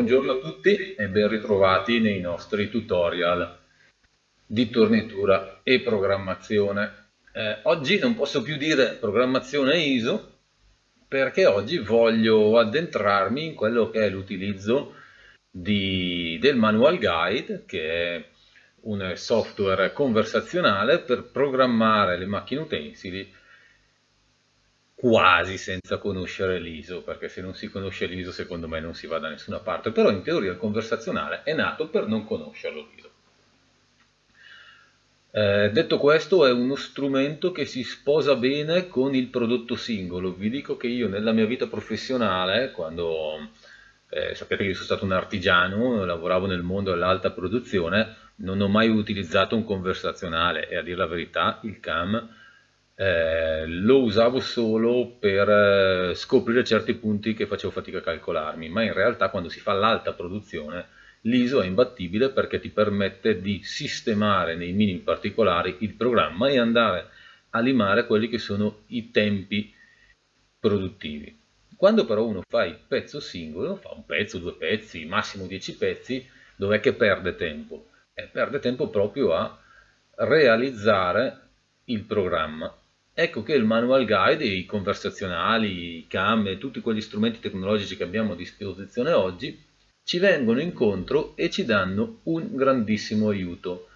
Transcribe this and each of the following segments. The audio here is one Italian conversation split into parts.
Buongiorno a tutti e ben ritrovati nei nostri tutorial di tornitura e programmazione. Oggi non posso più dire programmazione ISO perché oggi voglio addentrarmi in quello che è l'utilizzo del Manual Guide, che è un software conversazionale per programmare le macchine utensili quasi senza conoscere l'ISO, perché se non si conosce l'ISO secondo me non si va da nessuna parte, però in teoria il conversazionale è nato per non conoscerlo l'ISO. Detto questo, è uno strumento che si sposa bene con il prodotto singolo. Vi dico che io nella mia vita professionale, quando sapete che io sono stato un artigiano, lavoravo nel mondo dell'alta produzione, non ho mai utilizzato un conversazionale e a dire la verità il CAM lo usavo solo per scoprire certi punti che facevo fatica a calcolarmi, ma in realtà quando si fa l'alta produzione l'ISO è imbattibile perché ti permette di sistemare nei minimi particolari il programma e andare a limare quelli che sono i tempi produttivi. Quando però uno fa il pezzo singolo, fa un pezzo, due pezzi, massimo 10 pezzi, dov'è che perde tempo? Perde tempo proprio a realizzare il programma. Ecco che il manual guide, i conversazionali, i CAM e tutti quegli strumenti tecnologici che abbiamo a disposizione oggi ci vengono incontro e ci danno un grandissimo aiuto.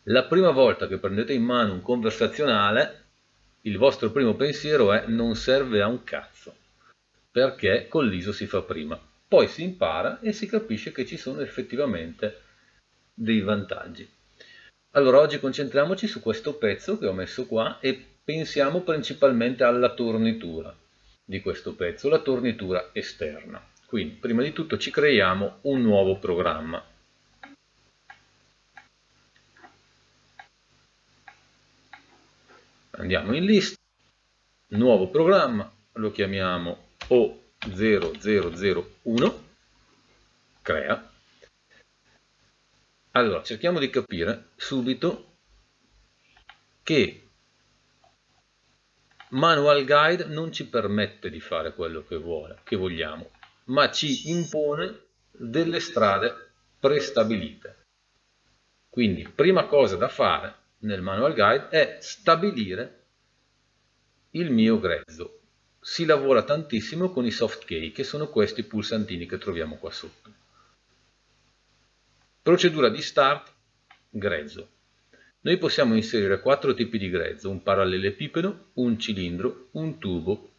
La prima volta che prendete in mano un conversazionale, il vostro primo pensiero è non serve a un cazzo, perché con l'ISO si fa prima. Poi si impara e si capisce che ci sono effettivamente dei vantaggi. Allora oggi concentriamoci su questo pezzo che ho messo qua e pensiamo principalmente alla tornitura di questo pezzo, la tornitura esterna. Quindi prima di tutto ci creiamo un nuovo programma. Andiamo in lista, nuovo programma, lo chiamiamo O0001, crea. Allora cerchiamo di capire subito che Manual Guide non ci permette di fare quello che vogliamo, ma ci impone delle strade prestabilite. Quindi, prima cosa da fare nel Manual Guide è stabilire il mio grezzo. Si lavora tantissimo con i soft key, che sono questi pulsantini che troviamo qua sotto. Procedura di start, grezzo. Noi possiamo inserire 4 tipi di grezzo: un parallelepipedo, un cilindro, un tubo,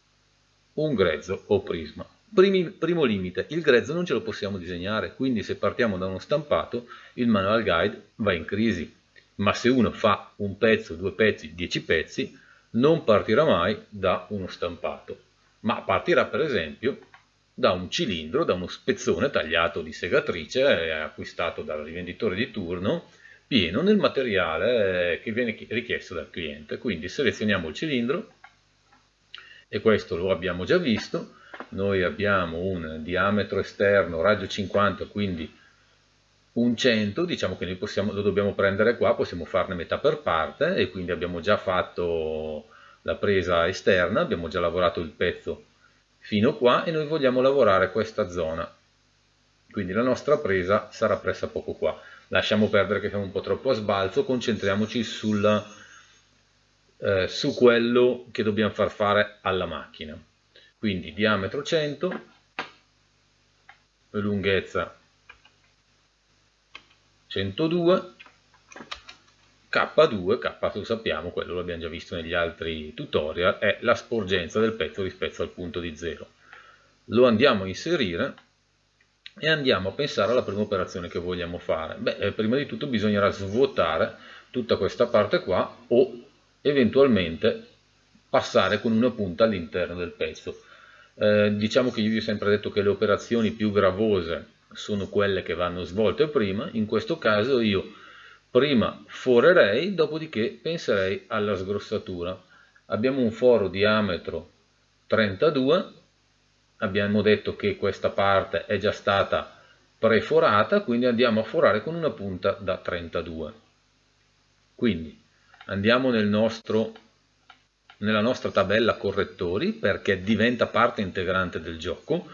un grezzo o prisma. Primo limite, il grezzo non ce lo possiamo disegnare, quindi se partiamo da uno stampato il manual guide va in crisi, ma se uno fa un pezzo, due pezzi, 10 pezzi, non partirà mai da uno stampato, ma partirà per esempio da un cilindro, da uno spezzone tagliato di segatrice acquistato dal rivenditore di turno, pieno nel materiale che viene richiesto dal cliente. Quindi selezioniamo il cilindro, e questo lo abbiamo già visto. Noi abbiamo un diametro esterno raggio 50, quindi un 100, diciamo che noi lo dobbiamo prendere qua, possiamo farne metà per parte, e quindi abbiamo già fatto la presa esterna, abbiamo già lavorato il pezzo fino qua e noi vogliamo lavorare questa zona, quindi la nostra presa sarà pressa poco qua. Lasciamo perdere che siamo un po' troppo a sbalzo, concentriamoci su quello che dobbiamo far fare alla macchina. Quindi diametro 100, lunghezza 102, K2, K lo sappiamo, quello l'abbiamo già visto negli altri tutorial, è la sporgenza del pezzo rispetto al punto di zero. Lo andiamo a inserire e andiamo a pensare alla prima operazione che vogliamo fare. Prima di tutto bisognerà svuotare tutta questa parte qua o eventualmente passare con una punta all'interno del pezzo. Diciamo che io vi ho sempre detto che le operazioni più gravose sono quelle che vanno svolte prima. In questo caso io prima forerei, dopodiché penserei alla sgrossatura. Abbiamo un foro diametro 32, abbiamo detto che questa parte è già stata preforata, quindi andiamo a forare con una punta da 32. Quindi andiamo nella nostra tabella correttori, perché diventa parte integrante del gioco.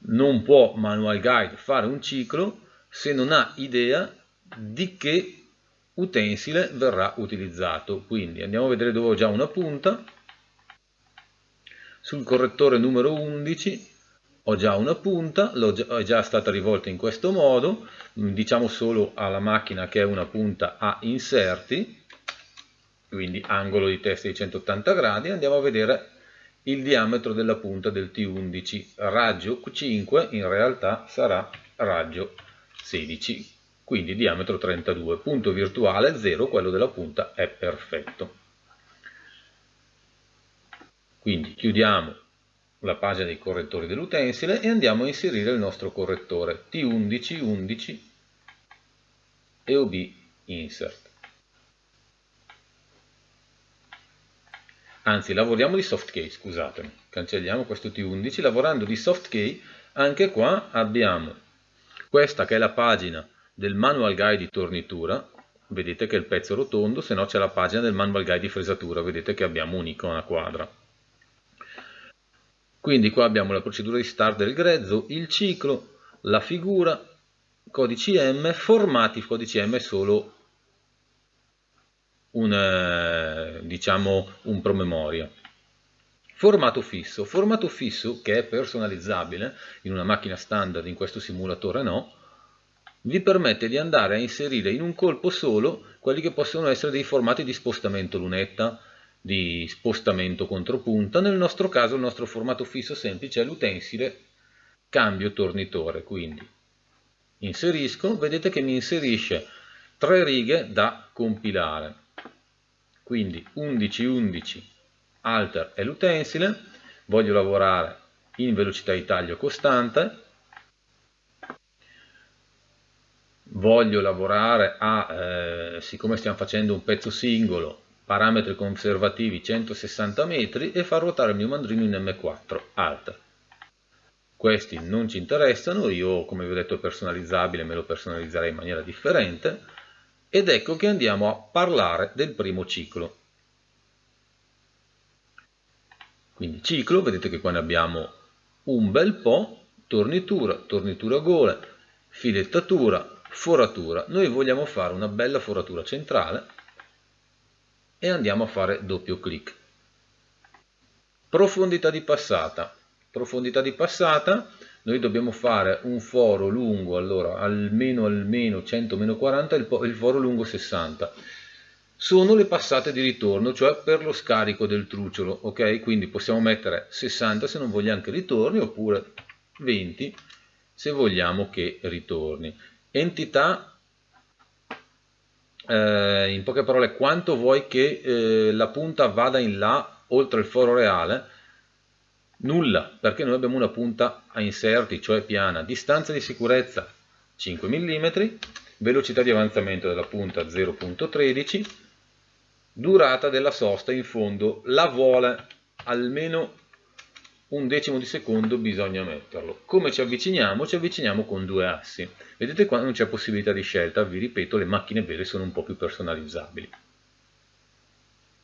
non può Manual Guide fare un ciclo se non ha idea di che utensile verrà utilizzato. Quindi andiamo a vedere dove ho già una punta. Sul correttore numero 11 ho già una punta, è già stata rivolta in questo modo, diciamo solo alla macchina che è una punta a inserti, quindi angolo di testa di 180 gradi, andiamo a vedere il diametro della punta del T11, raggio 5 in realtà sarà raggio 16, quindi diametro 32, punto virtuale 0, quello della punta è perfetto. Quindi chiudiamo la pagina dei correttori dell'utensile e andiamo a inserire il nostro correttore T11 11 EOB Insert. Anzi, lavoriamo di soft key, scusatemi, cancelliamo questo T11, lavorando di soft key, anche qua abbiamo questa che è la pagina del Manual Guide di tornitura, vedete che è il pezzo rotondo, se no c'è la pagina del Manual Guide di fresatura, vedete che abbiamo un'icona quadra. Quindi qua abbiamo la procedura di start del grezzo, il ciclo, la figura, codici M, formati codici M è solo diciamo un promemoria. Formato fisso che è personalizzabile, in una macchina standard, in questo simulatore no, vi permette di andare a inserire in un colpo solo quelli che possono essere dei formati di spostamento lunetta, di spostamento contropunta. Nel nostro caso il nostro formato fisso semplice è l'utensile cambio tornitore, quindi inserisco, vedete che mi inserisce 3 righe da compilare, quindi 11 11 alter è l'utensile, voglio lavorare in velocità di taglio costante, voglio lavorare siccome stiamo facendo un pezzo singolo, parametri conservativi 160 metri e far ruotare il mio mandrino in M4 alta. Questi non ci interessano, io come vi ho detto è personalizzabile, me lo personalizzerei in maniera differente, ed ecco che andiamo a parlare del primo ciclo. Quindi ciclo, vedete che qua ne abbiamo un bel po', tornitura, tornitura gole, filettatura, foratura. Noi vogliamo fare una bella foratura centrale e andiamo a fare doppio clic. Profondità di passata. Profondità di passata, noi dobbiamo fare un foro lungo, allora almeno 100-40, il foro lungo 60. Sono le passate di ritorno, cioè per lo scarico del truciolo, ok? Quindi possiamo mettere 60 se non vogliamo che ritorni, oppure 20 se vogliamo che ritorni. Entità, in poche parole, quanto vuoi che la punta vada in là oltre il foro reale? Nulla, perché noi abbiamo una punta a inserti, cioè piana. Distanza di sicurezza 5 mm, velocità di avanzamento della punta 0.13, durata della sosta in fondo, la vuole almeno un decimo di secondo, bisogna metterlo. Come ci avviciniamo? Ci avviciniamo con 2 assi. Vedete qua non c'è possibilità di scelta, vi ripeto, le macchine vere sono un po' più personalizzabili.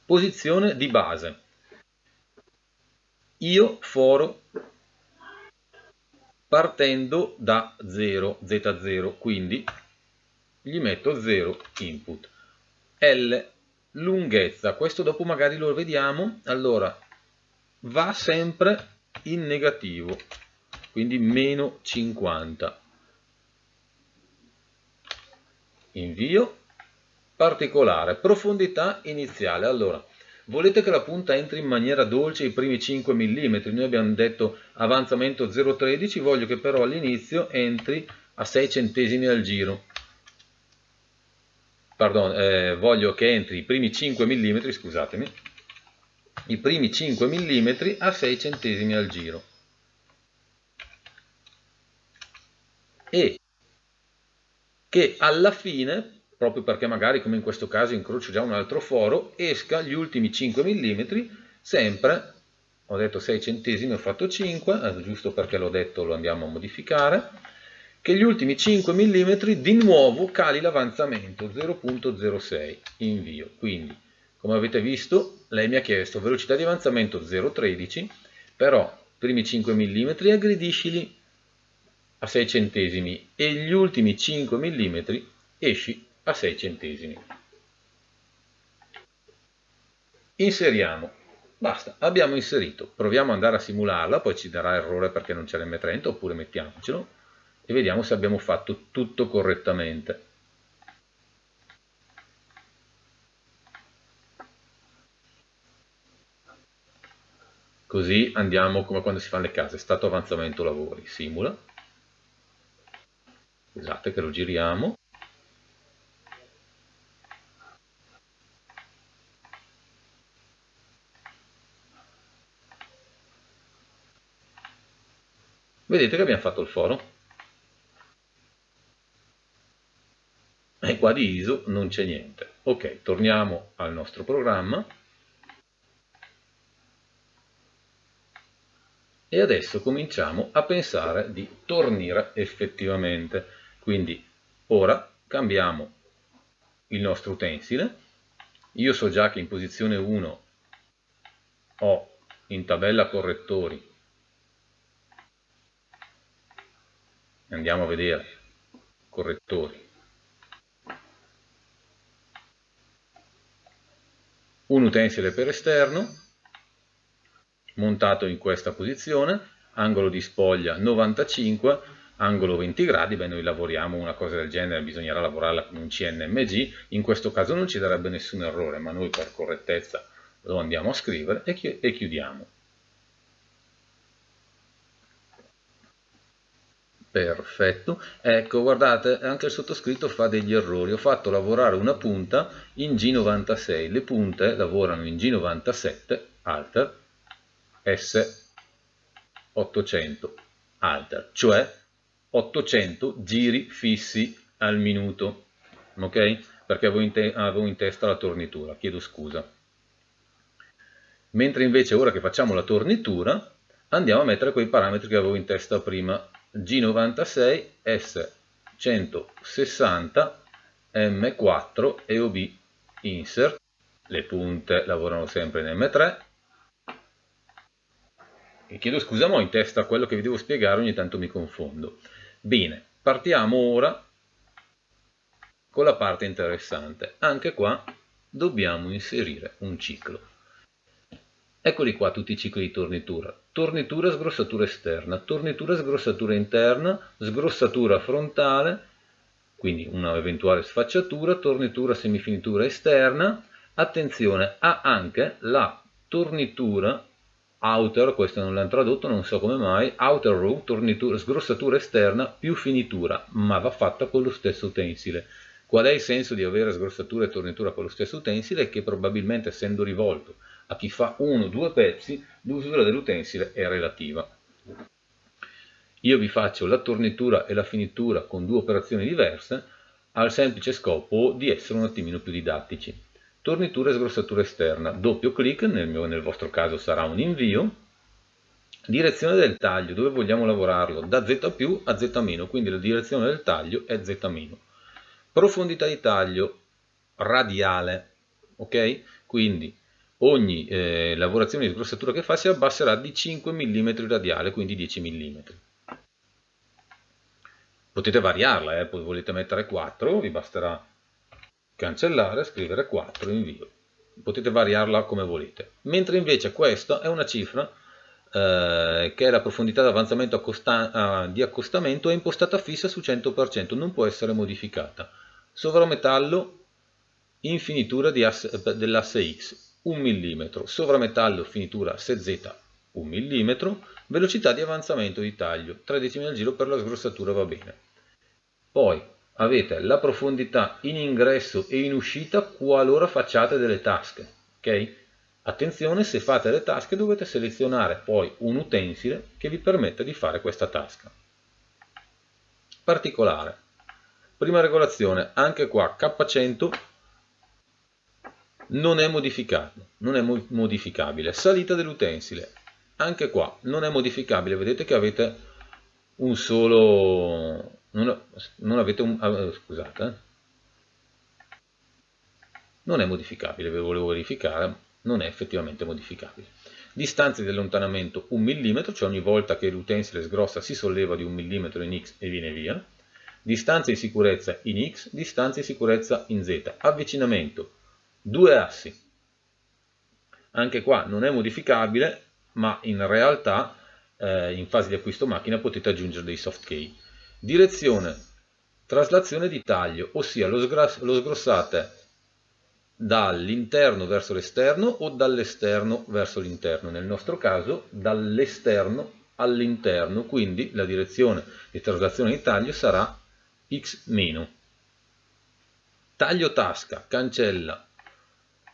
Posizione di base. Io foro partendo da 0, Z0, quindi gli metto 0 input. L, lunghezza, questo dopo magari lo vediamo, allora va sempre in negativo, quindi meno 50. Invio, particolare, profondità iniziale, allora volete che la punta entri in maniera dolce i primi 5 mm, noi abbiamo detto avanzamento 0,13, voglio che però all'inizio entri a 6 centesimi al giro. Pardon, voglio che entri i primi 5 mm, scusatemi, i primi 5 mm a 6 centesimi al giro. E che alla fine, proprio perché magari come in questo caso incrocio già un altro foro, esca gli ultimi 5 mm sempre, ho detto 6 centesimi, ho fatto 5, giusto perché l'ho detto lo andiamo a modificare, che gli ultimi 5 mm di nuovo cali l'avanzamento 0.06, invio. Quindi come avete visto lei mi ha chiesto velocità di avanzamento 0.13, però primi 5 mm aggrediscili a 6 centesimi e gli ultimi 5 mm esci a 6 centesimi. Inseriamo, basta, abbiamo inserito, proviamo ad andare a simularla, poi ci darà errore perché non c'è l'M30, oppure mettiamocelo e vediamo se abbiamo fatto tutto correttamente. Così andiamo come quando si fanno le case, stato avanzamento lavori, simula, scusate che lo giriamo, vedete che abbiamo fatto il foro? E qua di ISO non c'è niente. Ok, torniamo al nostro programma. E adesso cominciamo a pensare di tornire effettivamente. Quindi ora cambiamo il nostro utensile. Io so già che in posizione 1 ho in tabella correttori, andiamo a vedere, correttori, un utensile per esterno, montato in questa posizione, angolo di spoglia 95, angolo 20 gradi, beh noi lavoriamo una cosa del genere, bisognerà lavorarla con un CNMG, in questo caso non ci darebbe nessun errore, ma noi per correttezza lo andiamo a scrivere e chiudiamo. Perfetto, ecco guardate anche il sottoscritto fa degli errori, ho fatto lavorare una punta in G96, le punte lavorano in G97, alter, S800, alter, cioè 800 giri fissi al minuto, ok? Perché avevo in testa la tornitura, chiedo scusa. Mentre invece ora che facciamo la tornitura andiamo a mettere quei parametri che avevo in testa prima, G96, S160, M4 e OB insert, le punte lavorano sempre in M3, e chiedo scusa ma ho in testa quello che vi devo spiegare, ogni tanto mi confondo. Bene, partiamo ora con la parte interessante, anche qua dobbiamo inserire un ciclo. Eccoli qua tutti i cicli di tornitura. Tornitura, sgrossatura esterna, tornitura, sgrossatura interna, sgrossatura frontale, quindi una eventuale sfacciatura, tornitura, semifinitura esterna. Attenzione, ha anche la tornitura outer, questo non l'hanno tradotto, non so come mai, outer row, tornitura, sgrossatura esterna più finitura, ma va fatta con lo stesso utensile. Qual è il senso di avere sgrossatura e tornitura con lo stesso utensile? Che probabilmente essendo rivolto a chi fa uno o due pezzi, l'usura dell'utensile è relativa. Io vi faccio la tornitura e la finitura con due operazioni diverse, al semplice scopo di essere un attimino più didattici. Tornitura e sgrossatura esterna, doppio clic, nel vostro caso sarà un invio, direzione del taglio, dove vogliamo lavorarlo? Da Z più a Z-, quindi la direzione del taglio è Z-. Profondità di taglio radiale, ok? Quindi ogni lavorazione di sgrossatura che fa si abbasserà di 5 mm radiale, quindi 10 mm. Potete variarla, poi volete mettere 4, vi basterà cancellare, scrivere 4, invio. Potete variarla come volete. Mentre invece questa è una cifra che è la profondità di avanzamento di accostamento, è impostata fissa su 100%, non può essere modificata. Sovrametallo in finitura dell'asse X 1 mm, sovrametallo finitura asse Z 1 mm, velocità di avanzamento di taglio 3 decimi al giro per la sgrossatura va bene. Poi avete la profondità in ingresso e in uscita qualora facciate delle tasche, ok? Attenzione, se fate le tasche dovete selezionare poi un utensile che vi permetta di fare questa tasca. Particolare. Prima regolazione, anche qua K100 non è modificabile. Salita dell'utensile, anche qua non è modificabile. Vedete che avete un solo... non avete un... scusate. Non è modificabile, ve lo volevo verificare, non è effettivamente modificabile. Distanza di allontanamento 1 mm, cioè ogni volta che l'utensile sgrossa si solleva di 1 mm in X e viene via. Distanza di sicurezza in X, distanza di sicurezza in Z. Avvicinamento, 2 assi. Anche qua non è modificabile, ma in realtà in fase di acquisto macchina potete aggiungere dei soft key. Direzione, traslazione di taglio, ossia lo sgrossate dall'interno verso l'esterno o dall'esterno verso l'interno. Nel nostro caso dall'esterno all'interno, quindi la direzione di traslazione di taglio sarà x-. Taglio tasca, cancella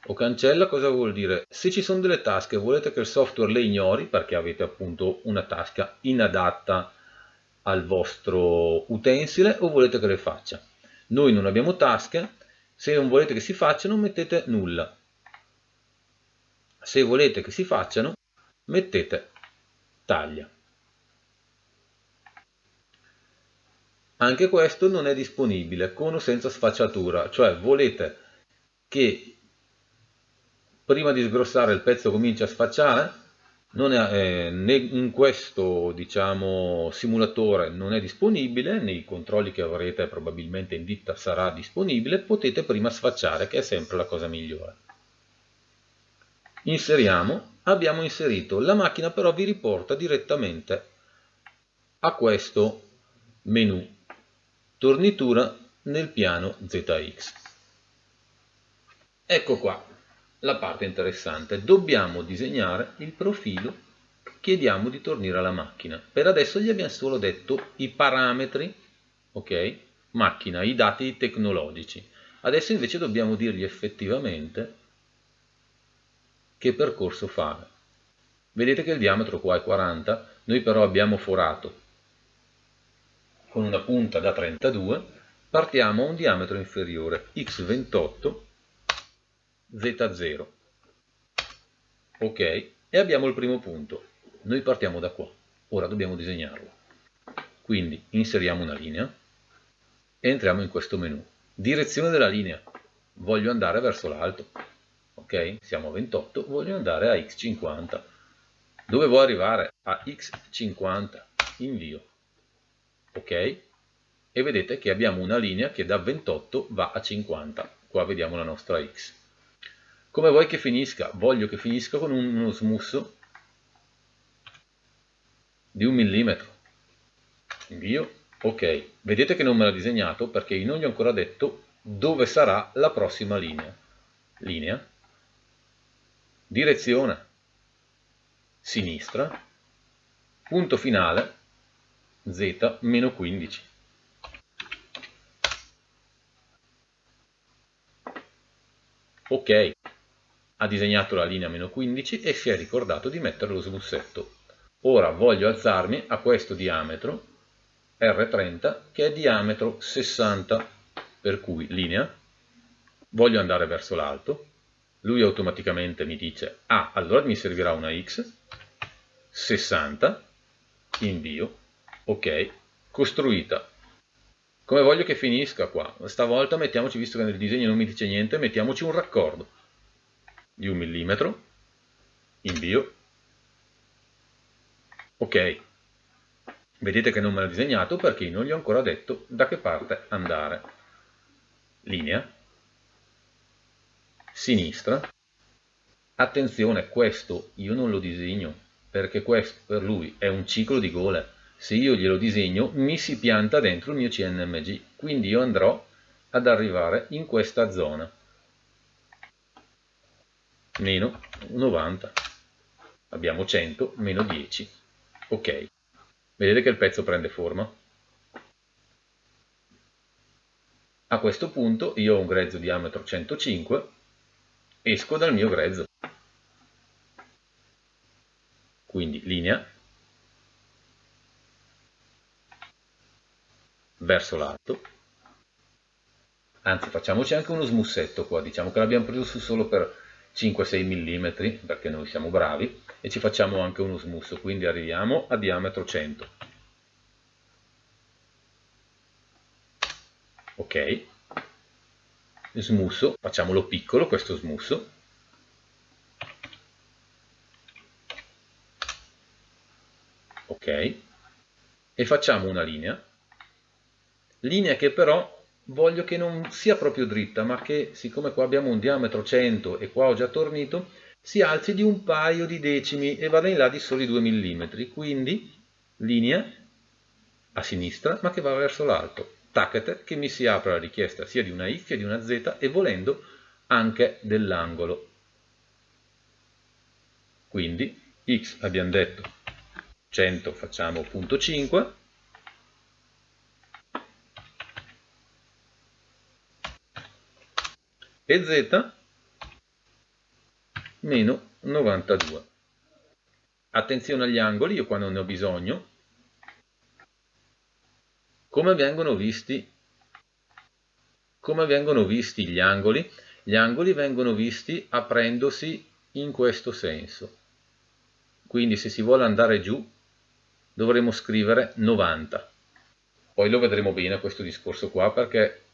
o cancella cosa vuol dire? Se ci sono delle tasche e volete che il software le ignori perché avete appunto una tasca inadatta al vostro utensile o volete che le faccia. Noi non abbiamo tasche, se non volete che si facciano mettete nulla. Se volete che si facciano mettete taglia. Anche questo non è disponibile con o senza sfacciatura, cioè volete che prima di sgrossare il pezzo comincia a sfacciare, in questo diciamo, simulatore non è disponibile, nei controlli che avrete probabilmente in ditta sarà disponibile, potete prima sfacciare che è sempre la cosa migliore. Inseriamo, abbiamo inserito, la macchina però vi riporta direttamente a questo menu, tornitura nel piano ZX. Ecco qua la parte interessante, dobbiamo disegnare il profilo che chiediamo di tornire alla macchina. Per adesso gli abbiamo solo detto i parametri, ok? Macchina, i dati tecnologici. Adesso invece dobbiamo dirgli effettivamente che percorso fare. Vedete che il diametro qua è 40, noi però abbiamo forato con una punta da 32, partiamo a un diametro inferiore, x28, Z0. Ok, e abbiamo il primo punto. Noi partiamo da qua. Ora dobbiamo disegnarlo. Quindi inseriamo una linea e entriamo in questo menu. Direzione della linea. Voglio andare verso l'alto. Ok, siamo a 28, voglio andare a x50. Dove vuoi arrivare? A x50. Invio. Ok, e vedete che abbiamo una linea che da 28 va a 50. Qua vediamo la nostra x. Come vuoi che finisca? Voglio che finisca con uno smusso di 1 mm. Invio. Ok, vedete che non me l'ha disegnato perché io non gli ho ancora detto dove sarà la prossima linea. Linea, direzione, sinistra, punto finale, z-15. Ok, ha disegnato la linea meno 15 e si è ricordato di mettere lo smussetto. Ora voglio alzarmi a questo diametro R30 che è diametro 60, per cui linea, voglio andare verso l'alto, lui automaticamente mi dice allora mi servirà una X, 60, invio, ok, costruita. Come voglio che finisca qua? Stavolta mettiamoci, visto che nel disegno non mi dice niente, mettiamoci un raccordo di 1 mm, invio, ok. Vedete che non me l'ha disegnato perché non gli ho ancora detto da che parte andare. Linea, sinistra. Attenzione, questo io non lo disegno perché questo per lui è un ciclo di gole. Se io glielo disegno mi si pianta dentro il mio CNMG, quindi io andrò ad arrivare in questa zona. Meno 90, abbiamo 100, meno 10, ok. Vedete che il pezzo prende forma? A questo punto io ho un grezzo diametro 105, esco dal mio grezzo. Quindi linea, verso l'alto, anzi facciamoci anche uno smussetto qua, diciamo che l'abbiamo preso su solo per 5-6 mm, perché noi siamo bravi, e ci facciamo anche uno smusso, quindi arriviamo a diametro 100. Ok, smusso, facciamolo piccolo questo smusso, ok, e facciamo una linea che però voglio che non sia proprio dritta, ma che, siccome qua abbiamo un diametro 100 e qua ho già tornito, si alzi di un paio di decimi e vada in là di soli 2 mm, quindi linea a sinistra ma che va verso l'alto, tacchete, che mi si apre la richiesta sia di una X che di una Z e volendo anche dell'angolo. Quindi X abbiamo detto 100, facciamo 0,5, e Z meno 92. Attenzione agli angoli, io qua non ne ho bisogno. Come vengono visti gli angoli? Gli angoli vengono visti aprendosi in questo senso. Quindi se si vuole andare giù dovremo scrivere 90. Poi lo vedremo bene questo discorso qua perché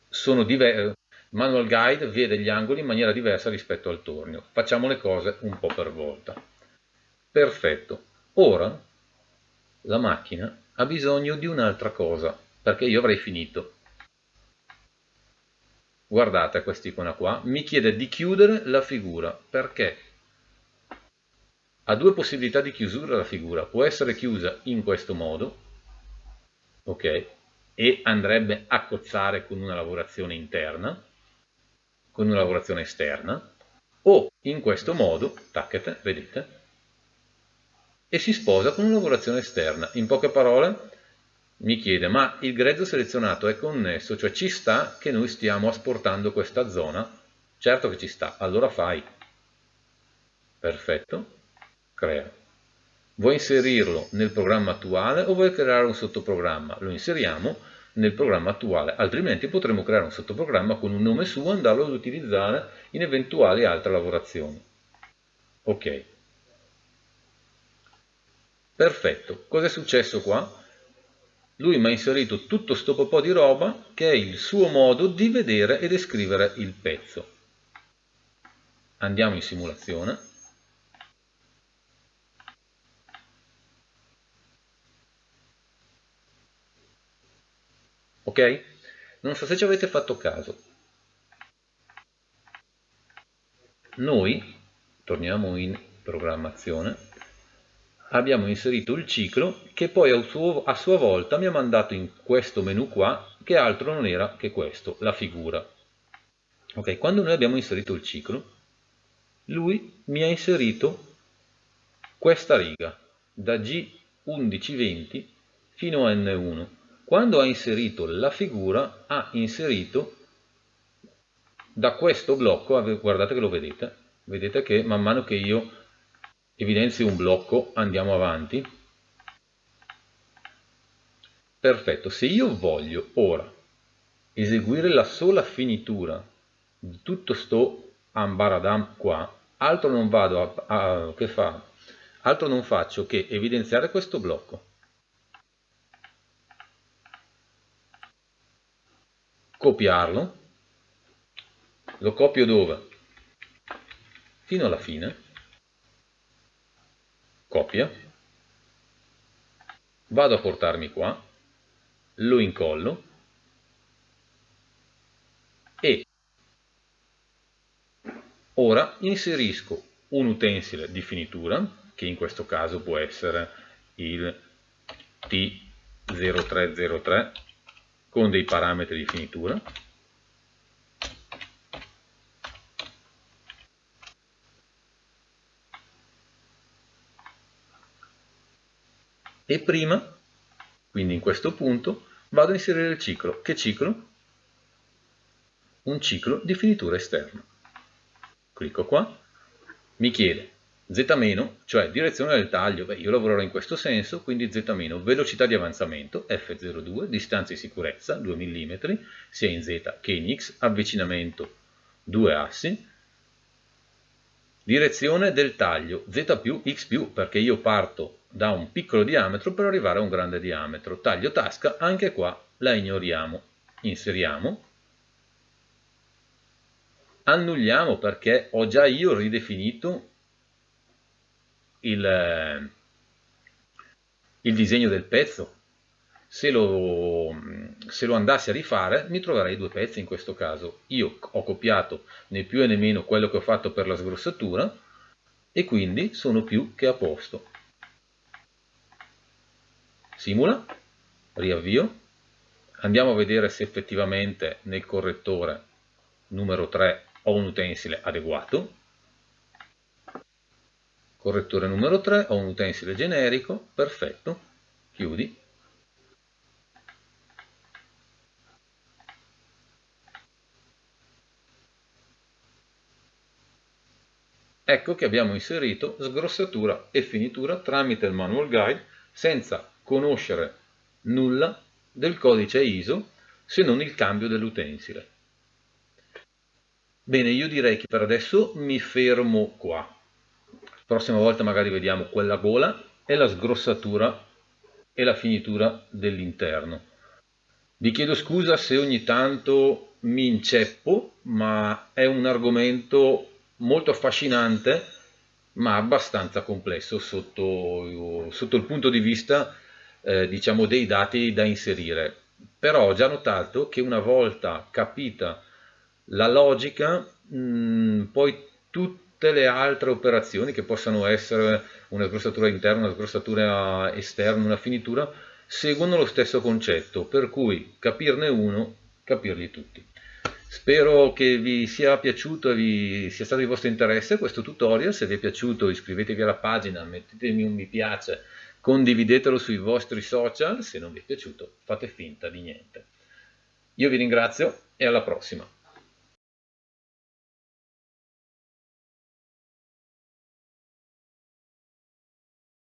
sono diversi. Manual Guide vede gli angoli in maniera diversa rispetto al tornio. Facciamo le cose un po' per volta. Perfetto. Ora la macchina ha bisogno di un'altra cosa, perché io avrei finito. Guardate quest'icona qua, mi chiede di chiudere la figura, perché ha due possibilità di chiusura la figura. Può essere chiusa in questo modo, ok? E andrebbe a cozzare con una lavorazione interna, con una lavorazione esterna, o in questo modo, tacchete, vedete, e si sposa con una lavorazione esterna. In poche parole mi chiede, ma il grezzo selezionato è connesso, cioè ci sta che noi stiamo asportando questa zona? Certo che ci sta, allora fai. Perfetto, crea. Vuoi inserirlo nel programma attuale o vuoi creare un sottoprogramma? Lo inseriamo nel programma attuale, altrimenti potremo creare un sottoprogramma con un nome suo e andarlo ad utilizzare in eventuali altre lavorazioni. Ok. Perfetto, cosa è successo qua? Lui mi ha inserito tutto sto po' di roba che è il suo modo di vedere e descrivere il pezzo. Andiamo in simulazione. Ok? Non so se ci avete fatto caso. Noi, torniamo in programmazione, abbiamo inserito il ciclo che poi a sua volta mi ha mandato in questo menu qua, che altro non era che questo, la figura. Ok, quando noi abbiamo inserito il ciclo, lui mi ha inserito questa riga da G1120 fino a N1. Quando ha inserito la figura, ha inserito da questo blocco, guardate che lo vedete che man mano che io evidenzio un blocco andiamo avanti. Perfetto, se io voglio ora eseguire la sola finitura di tutto sto ambaradam qua, altro non vado che fa, altro non faccio che evidenziare questo blocco, copiarlo, lo copio dove? Fino alla fine, copia, vado a portarmi qua, lo incollo e ora inserisco un utensile di finitura, che in questo caso può essere il T0303 con dei parametri di finitura, e prima, quindi in questo punto, vado a inserire il ciclo. Che ciclo? Un ciclo di finitura esterna. Clicco qua, mi chiede Z-, cioè direzione del taglio, beh, io lavorerò in questo senso, quindi Z-, velocità di avanzamento, F02, distanza di sicurezza, 2 mm, sia in Z che in X, avvicinamento 2 assi, direzione del taglio, Z più, X più, perché io parto da un piccolo diametro per arrivare a un grande diametro. Taglio tasca, anche qua la ignoriamo. Inseriamo. Annulliamo perché ho già io ridefinito il disegno del pezzo. Se lo andassi a rifare mi troverei due pezzi in questo caso. Io ho copiato né più né meno quello che ho fatto per la sgrossatura e quindi sono più che a posto. Simula, riavvio, andiamo a vedere se effettivamente nel correttore numero 3 ho un utensile adeguato. Correttore numero 3, ho un utensile generico, perfetto, chiudi. Ecco che abbiamo inserito sgrossatura e finitura tramite il manual guide senza conoscere nulla del codice ISO se non il cambio dell'utensile. Bene, io direi che per adesso mi fermo qua. Prossima volta magari vediamo quella gola e la sgrossatura e la finitura dell'interno. Vi chiedo scusa se ogni tanto mi inceppo, ma è un argomento molto affascinante, ma abbastanza complesso sotto il punto di vista, diciamo, dei dati da inserire. Però ho già notato che una volta capita la logica, poi tutte le altre operazioni che possano essere una sgrossatura interna, una sgrossatura esterna, una finitura, seguono lo stesso concetto, per cui capirne uno, capirli tutti. Spero che vi sia piaciuto e vi sia stato di vostro interesse questo tutorial. Se vi è piaciuto iscrivetevi alla pagina, mettetemi un mi piace, condividetelo sui vostri social. Se non vi è piaciuto fate finta di niente. Io vi ringrazio e alla prossima.